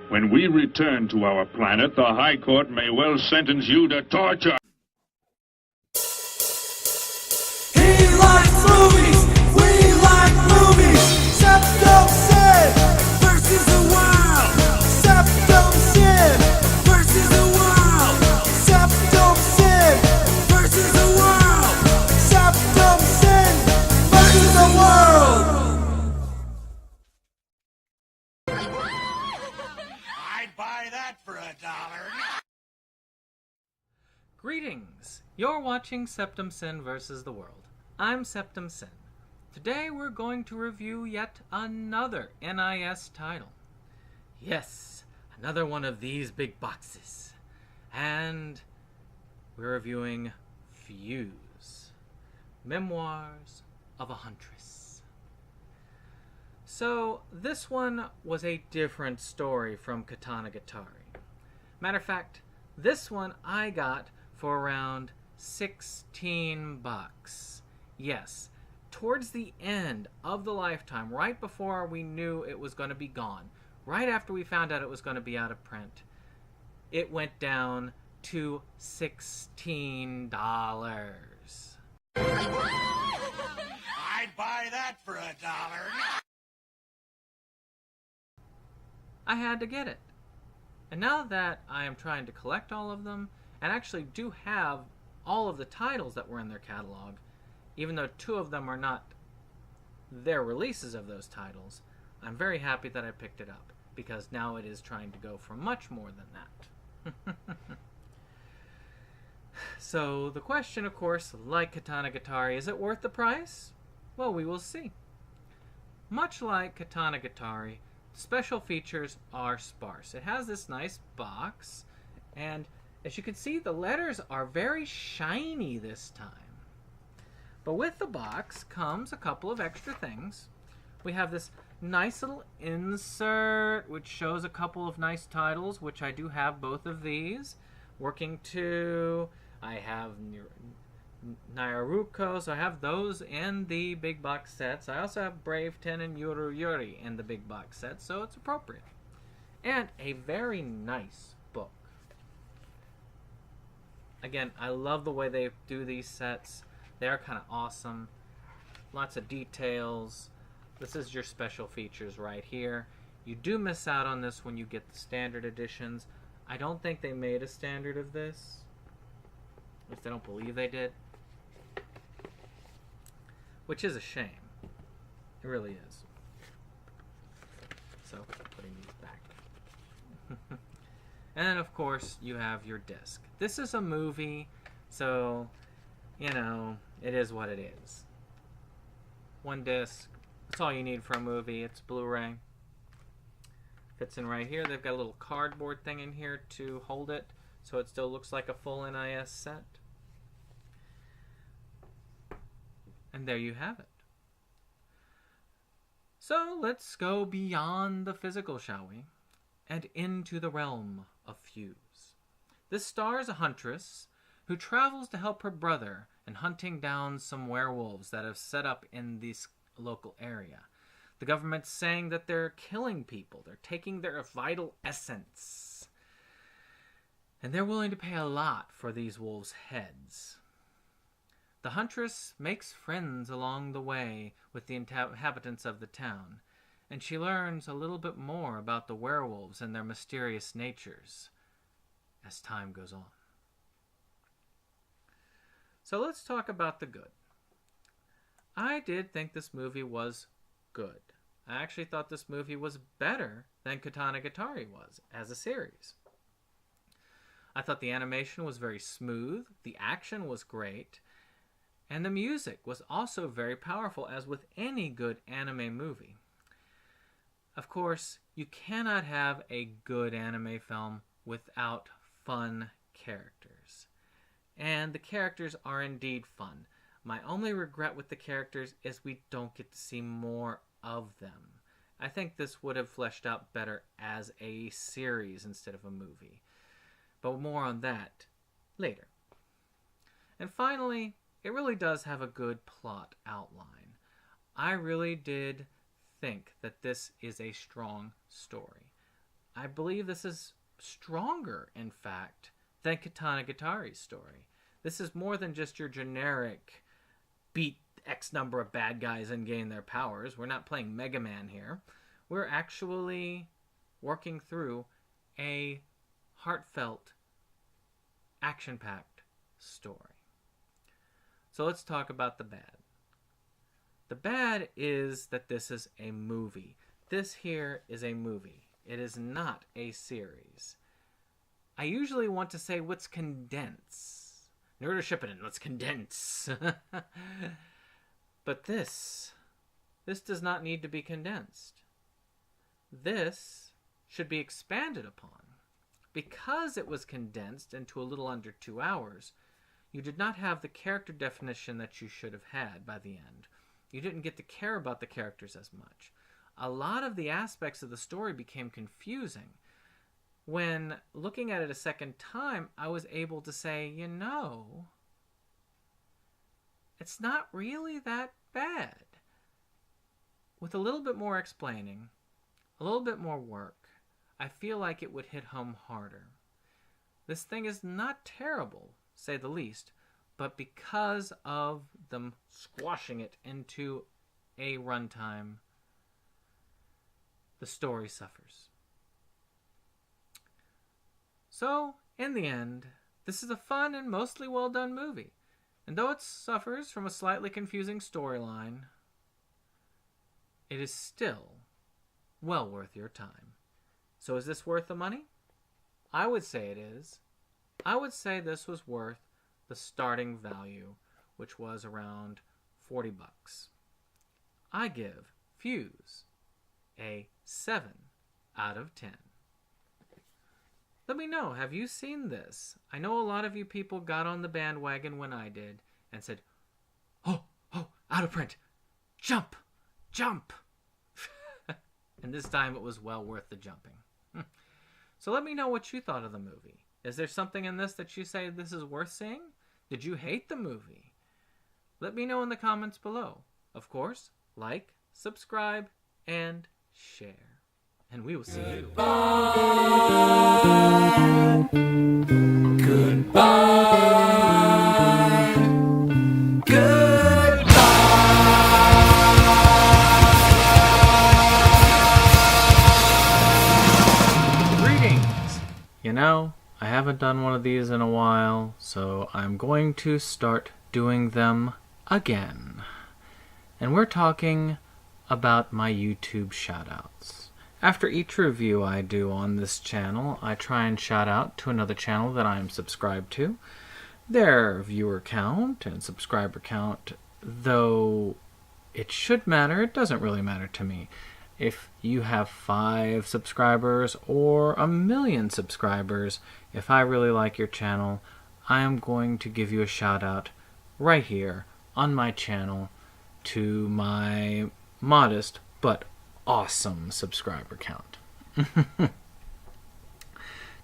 When we return to our planet, the High Court may well sentence you to torture. He likes movies, we like movies. SeptumSin versus the world. SeptumSin versus the world. SeptumSin versus the world. SeptumSin versus the world. I'd buy that for $1. Greetings! You're watching SeptumSin vs. the World. I'm SeptumSin. Today we're going to review yet another NIS title. Yes, another one of these big boxes. And we're reviewing Fuse, Memoirs of a Huntress. So this one was a different story from Katanagatari. Matter of fact, this one I got for around 16 bucks. Yes, towards the end of the lifetime, right before we knew it was going to be gone, right after we found out it was going to be out of print, it went down to $16. I'd buy that for $1. I had to get it. And now that I am trying to collect all of them, and actually do have all of the titles that were in their catalog, even though 2 of them are not their releases of those titles, I'm very happy that I picked it up, because now it is trying to go for much more than that. So the question, of course, like Katanagatari, is it worth the price? Well, we will see. Much like Katanagatari, special features are sparse. It has this nice box, and as you can see, the letters are very shiny this time. But with the box comes a couple of extra things. We have this nice little insert, which shows a couple of nice titles, which I do have both of these. Working 2, I have Nyaruko, so I have those in the big box sets. I also have Brave 10 and Yuru Yuri in the big box set, so it's appropriate. And a very nice book. Again, I love the way they do these sets. They are kind of awesome. Lots of details. This is your special features right here. You do miss out on this when you get the standard editions. I don't think they made a standard of this. At least I don't believe they did. Which is a shame. It really is. So, putting these back. And then, of course, you have your disc. This is a movie, so, you know, it is what it is. 1 disc. That's all you need for a movie. It's Blu-ray. Fits in right here. They've got a little cardboard thing in here to hold it, so it still looks like a full NIS set. And there you have it. So let's go beyond the physical, shall we? And into the realm of Fuse. This stars a huntress who travels to help her brother in hunting down some werewolves that have set up in this local area. The government's saying that they're killing people. They're taking their vital essence. And they're willing to pay a lot for these wolves' heads. The huntress makes friends along the way with the inhabitants of the town, and she learns a little bit more about the werewolves and their mysterious natures as time goes on. So let's talk about the good. I did think this movie was good. I actually thought this movie was better than Katanagatari was as a series. I thought the animation was very smooth, the action was great, and the music was also very powerful, as with any good anime movie. Of course, you cannot have a good anime film without fun characters. And the characters are indeed fun. My only regret with the characters is we don't get to see more of them. I think this would have fleshed out better as a series instead of a movie. But more on that later. And finally, it really does have a good plot outline. I really did think that this is a strong story. I believe this is stronger, in fact, than Katanagatari's story. This is more than just your generic beat X number of bad guys and gain their powers. We're not playing Mega Man here. We're actually working through a heartfelt, action-packed story. So let's talk about the bad. The bad is that this is a movie. This here is a movie. It is not a series. I usually want to say, let's condense. Nerd Shippuden, let's condense. But this does not need to be condensed. This should be expanded upon. Because it was condensed into a little under 2 hours, you did not have the character definition that you should have had by the end. You didn't get to care about the characters as much. A lot of the aspects of the story became confusing. When looking at it a second time, I was able to say, it's not really that bad. With a little bit more explaining, a little bit more work, I feel like it would hit home harder. This thing is not terrible, say the least, but because of them squashing it into a runtime, the story suffers. So, in the end, this is a fun and mostly well-done movie. And though it suffers from a slightly confusing storyline, it is still well worth your time. So is this worth the money? I would say it is. I would say this was worth the starting value, which was around $40. I give Fuse a 7 out of 10. Let me know, have you seen this? I know a lot of you people got on the bandwagon when I did and said, oh, out of print. Jump. And this time it was well worth the jumping. So let me know what you thought of the movie. Is there something in this that you say this is worth seeing? Did you hate the movie? Let me know in the comments below. Of course, like, subscribe, and share. And we will see you. I haven't done one of these in a while, so I'm going to start doing them again. And we're talking about my YouTube shoutouts. After each review I do on this channel, I try and shout out to another channel that I'm subscribed to. Their viewer count and subscriber count, though it should matter, it doesn't really matter to me. If you have 5 subscribers or 1 million subscribers, if I really like your channel, I am going to give you a shout out right here on my channel to my modest but awesome subscriber count.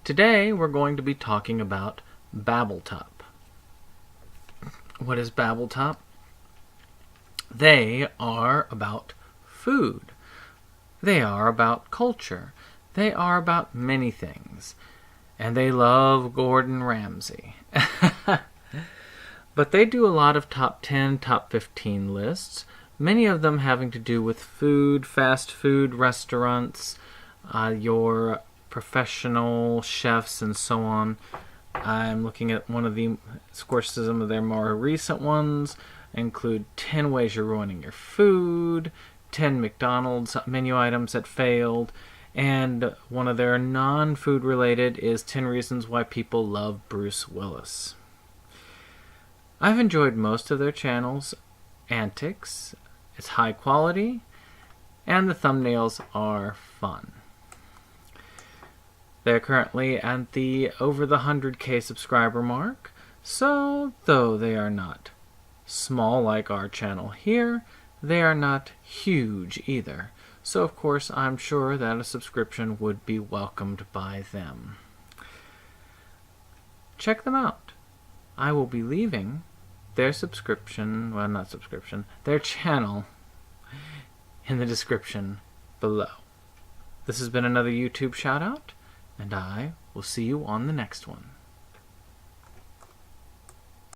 Today we're going to be talking about Babbletop. What is Babbletop? They are about food. They are about culture. They are about many things. And they love Gordon Ramsay. But they do a lot of top 10, top 15 lists. Many of them having to do with food, fast food restaurants, your professional chefs, and so on. I'm looking at one of the, of course, some of their more recent ones include 10 ways you're ruining your food, 10 McDonald's menu items that failed, and one of their non-food related is 10 reasons why people love Bruce Willis. I've enjoyed most of their channels' antics. It's high quality, and the thumbnails are fun. They're currently at the over the 100k subscriber mark, so though they are not small like our channel here, they are not huge either. So of course I'm sure that a subscription would be welcomed by them. Check them out. I will be leaving their their channel in the description below. This has been another YouTube shout out, and I will see you on the next one.